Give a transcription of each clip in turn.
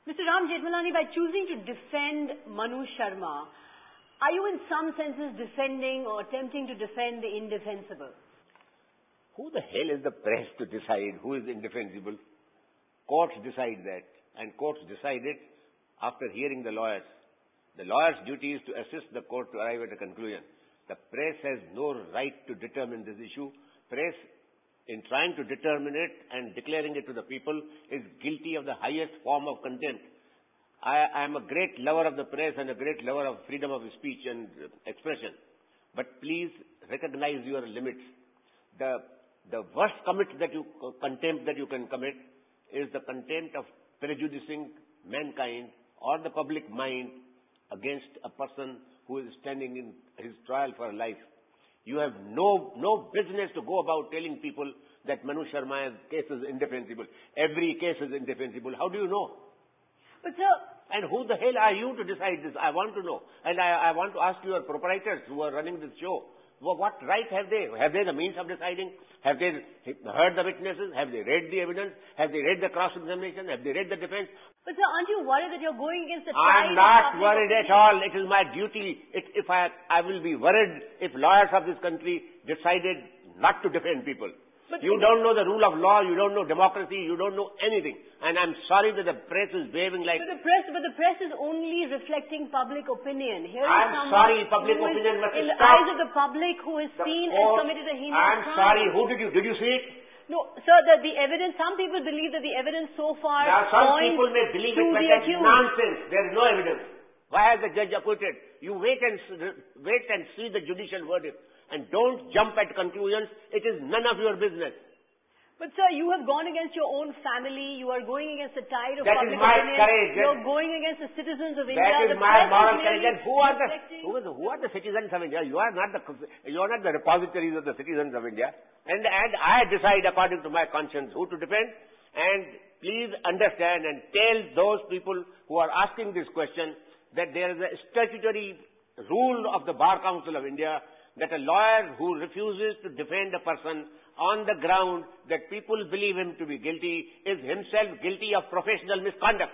Mr. Ram Jethmalani, by choosing to defend Manu Sharma, are you in some senses defending or attempting to defend the indefensible? Who the hell is the press to decide who is indefensible? Courts decide that, and courts decide it after hearing the lawyers. The lawyer's duty is to assist the court to arrive at a conclusion. The press has no right to determine this issue. Press, in trying to determine it and declaring it to the people, is guilty of the highest form of contempt. I am a great lover of the press and a great lover of freedom of speech and expression. But please recognize your limits. The worst contempt that you can commit is the contempt of prejudicing mankind or the public mind against a person who is standing in his trial for life. You have no business to go about telling people that Manu Sharma's case is indefensible. Every case is indefensible. How do you know? But sir... And who the hell are you to decide this? I want to know. And I want to ask your proprietors who are running this show, what right have they? Have they the means of deciding? Have they heard the witnesses? Have they read the evidence? Have they read the cross-examination? Have they read the defense? But sir, aren't you worried that you're going against the tide I'm not worried at all. It is my duty. I will be worried if lawyers of this country decided not to defend people. But you don't know the rule of law, you don't know democracy, you don't know anything. And I'm sorry that the press is behaving like... But the press is only reflecting public opinion. Here I'm sorry, public opinion must in stop. the eyes of the public who is seen as committed a heinous crime. I'm sorry, did you see it? No, sir, the evidence, some people believe that the evidence so far now, some points people may believe to it, but the that's accused. nonsense. There is no evidence. Why has the judge acquitted? You wait and see the judicial verdict. And don't jump at conclusions. It is none of your business. But sir, you have gone against your own family. You are going against the tide of that public is my opinion. courage. You're going against the citizens of India. That is the my press moral is courage. And who are the citizens of India? You are not the repositories of the citizens of India. And I decide according to my conscience who to defend. And please understand and tell those people who are asking this question that there is a statutory rule of the Bar Council of India that a lawyer who refuses to defend a person on the ground that people believe him to be guilty is himself guilty of professional misconduct.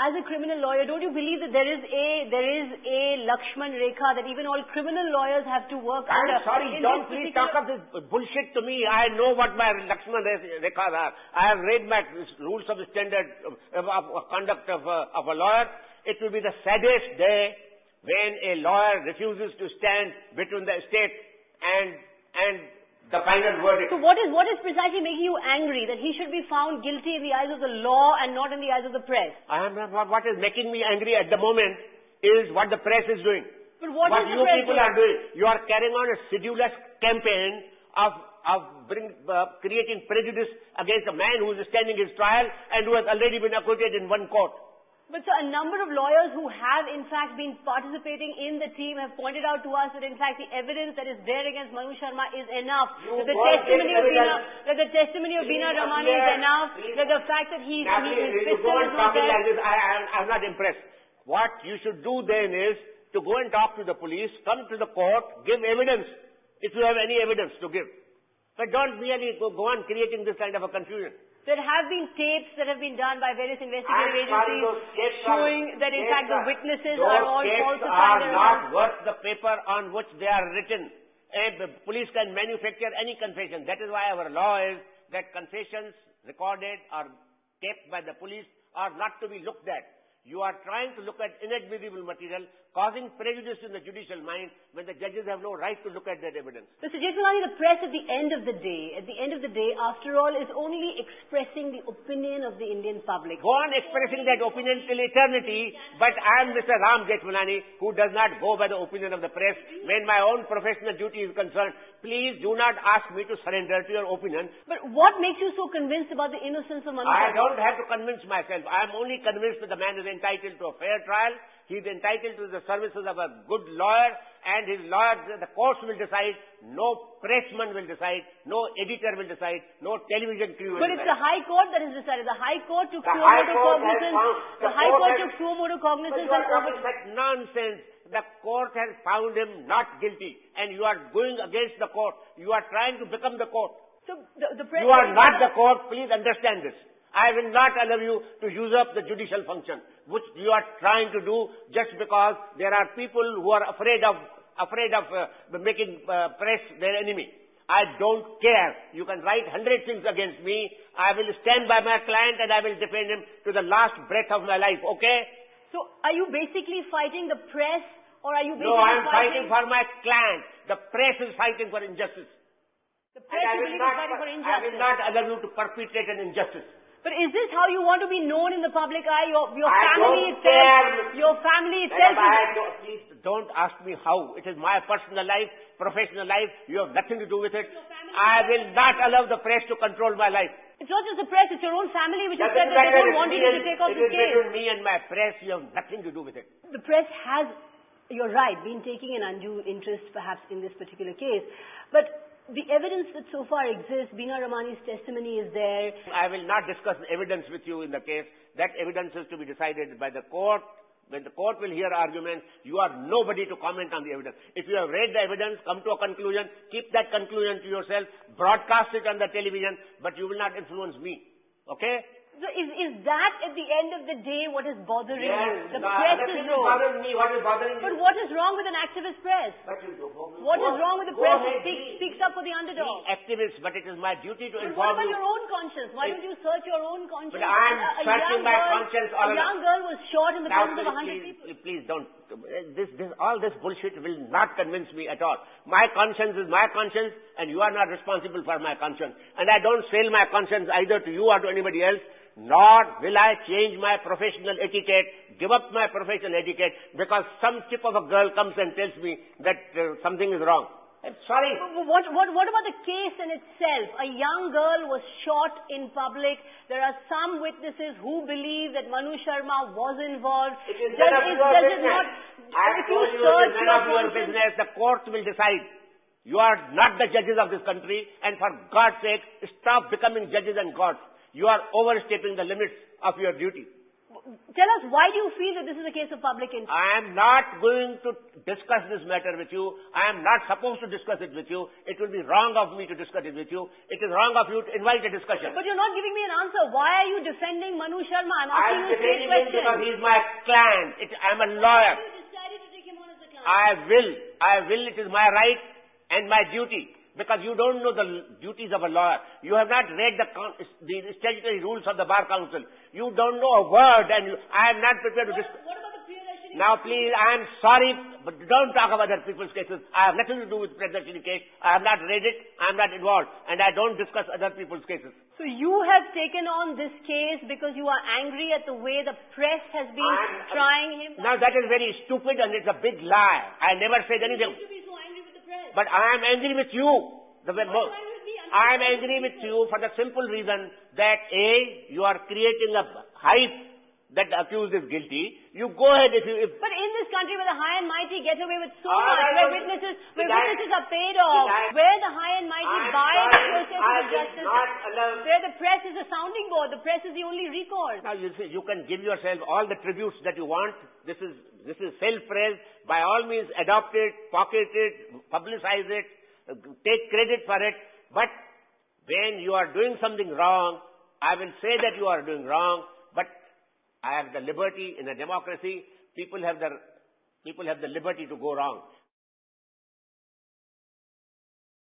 As a criminal lawyer, don't you believe that there is a Lakshman Rekha that even all criminal lawyers have to work under? I'm sorry, don't please talk of this bullshit to me. I know what my Lakshman Rekhas are. I have read my rules of standard of conduct of a lawyer. It will be the saddest day when a lawyer refuses to stand between the state and the final verdict. So what is precisely making you angry? That he should be found guilty in the eyes of the law and not in the eyes of the press? What is making me angry at the moment is what the press is doing. But what is you people are doing. You are carrying on a sedulous campaign of creating prejudice against a man who is standing his trial and who has already been acquitted in one court. But sir, a number of lawyers who have in fact been participating in the team have pointed out to us that in fact the evidence that is there against Manu Sharma is enough. That the testimony of Beena Ramani is enough. That the fact that his pistol is not there. Like this, I'm not impressed. What you should do then is to go and talk to the police, come to the court, give evidence if you have any evidence to give. But don't merely go on creating this kind of a confusion. There have been tapes that have been done by various investigative agencies showing that in fact the witnesses are all falsified. Those tapes are not worth the paper on which they are written. The police can manufacture any confession. That is why our law is that confessions recorded or taped by the police are not to be looked at. You are trying to look at inadmissible material, causing prejudice in the judicial mind when the judges have no right to look at that evidence. Mr. Jethmalani, the press at the end of the day, after all, is only expressing the opinion of the Indian public. Go on expressing that opinion till eternity, but I am Mr. Ram Jethmalani who does not go by the opinion of the press. When my own professional duty is concerned, please do not ask me to surrender to your opinion. But what makes you so convinced about the innocence of Manu Sharma? I don't have to convince myself. I am only convinced that the man is entitled to a fair trial. He is entitled to the services of a good lawyer, and his lawyer, the courts will decide. No pressman will decide. No editor will decide. No television crew will decide. But it's the High Court that has decided. The High Court took suo motu cognizance. The High Court took suo motu cognizance and such nonsense. The court has found him not guilty, and you are going against the court. You are trying to become the court. So the press... You are not the court. Please understand this. I will not allow you to usurp the judicial function, which you are trying to do just because there are people who are afraid of making press their enemy. I don't care. You can write 100 things against me. I will stand by my client and I will defend him to the last breath of my life, okay? So, are you basically fighting the press, or are you basically No, I am fighting for my client. The press is fighting for injustice. The press is fighting for injustice. I will not allow you to perpetrate an injustice. But is this how you want to be known in the public eye? Your I family don't itself. care. Your family itself. Please don't ask me how. It is my personal life, professional life. You have nothing to do with it. I will not allow the press to control my life. It's not just the press, it's your own family which has said that they don't want you to take off this case. It is between me and my press. You have nothing to do with it. The press has, you're right, been taking an undue interest perhaps in this particular case. But the evidence that so far exists, Beena Ramani's testimony is there. I will not discuss the evidence with you in the case. That evidence is to be decided by the court. When the court will hear arguments, you are nobody to comment on the evidence. If you have read the evidence, come to a conclusion, keep that conclusion to yourself, broadcast it on the television, but you will not influence me. Okay? So is that at the end of the day what is bothering you? Yes, The press is wrong. bothering me. What is bothering But you? what is wrong with an activist press? What is wrong with the press that speaks up for the underdog? Activist, but it is my duty to But what inform about you. your own conscience? Why don't you search your own conscience? But I am searching my conscience all along. A young girl was shot in the Now, presence of 100 people. please don't. All this bullshit will not convince me at all. My conscience is my conscience, and you are not responsible for my conscience. And I don't sell my conscience either to you or to anybody else. Nor will I change my professional etiquette, give up my professional etiquette, because some chip of a girl comes and tells me that something is wrong. I'm sorry. What about the case in itself? A young girl was shot in public. There are some witnesses who believe that Manu Sharma was involved. It is none of your business. I told you it is none of your business. The court will decide. You are not the judges of this country, and for God's sake, stop becoming judges and gods. You are overstepping the limits of your duty. Tell us, why do you feel that this is a case of public interest? I am not going to discuss this matter with you. I am not supposed to discuss it with you. It will be wrong of me to discuss it with you. It is wrong of you to invite a discussion. But you're not giving me an answer. Why are you defending Manu Sharma? I'm asking I am you a straight defending him question. because he is my client. I am a lawyer. Why you decided to take him on as a client? I will. It is my right and my duty. Because you don't know the duties of a lawyer. You have not read the statutory rules of the Bar Council. You don't know a word, and I am not prepared to discuss. What about the Priyadarshini? Now please, I am sorry, but don't talk about other people's cases. I have nothing to do with Priyadarshini case. I have not read it. I am not involved. And I don't discuss other people's cases. So you have taken on this case because you are angry at the way the press has been trying him? Now that is very stupid and it's a big lie. I never said anything. You should be so angry with the press. But I am angry with you. I am angry with you for the simple reason that A, you are creating a hype that the accused is guilty. You go ahead if. But in this country where the high and mighty get away with so much, where witnesses are paid off, where the high and mighty buy the process of justice, where the press is a sounding board, the press is the only recourse. Now you see, you can give yourself all the tributes that you want. This is self-praise. By all means, adopt it, pocket it, publicize it. Take credit for it, but when you are doing something wrong, I will say that you are doing wrong, but I have the liberty in a democracy, people have the liberty to go wrong.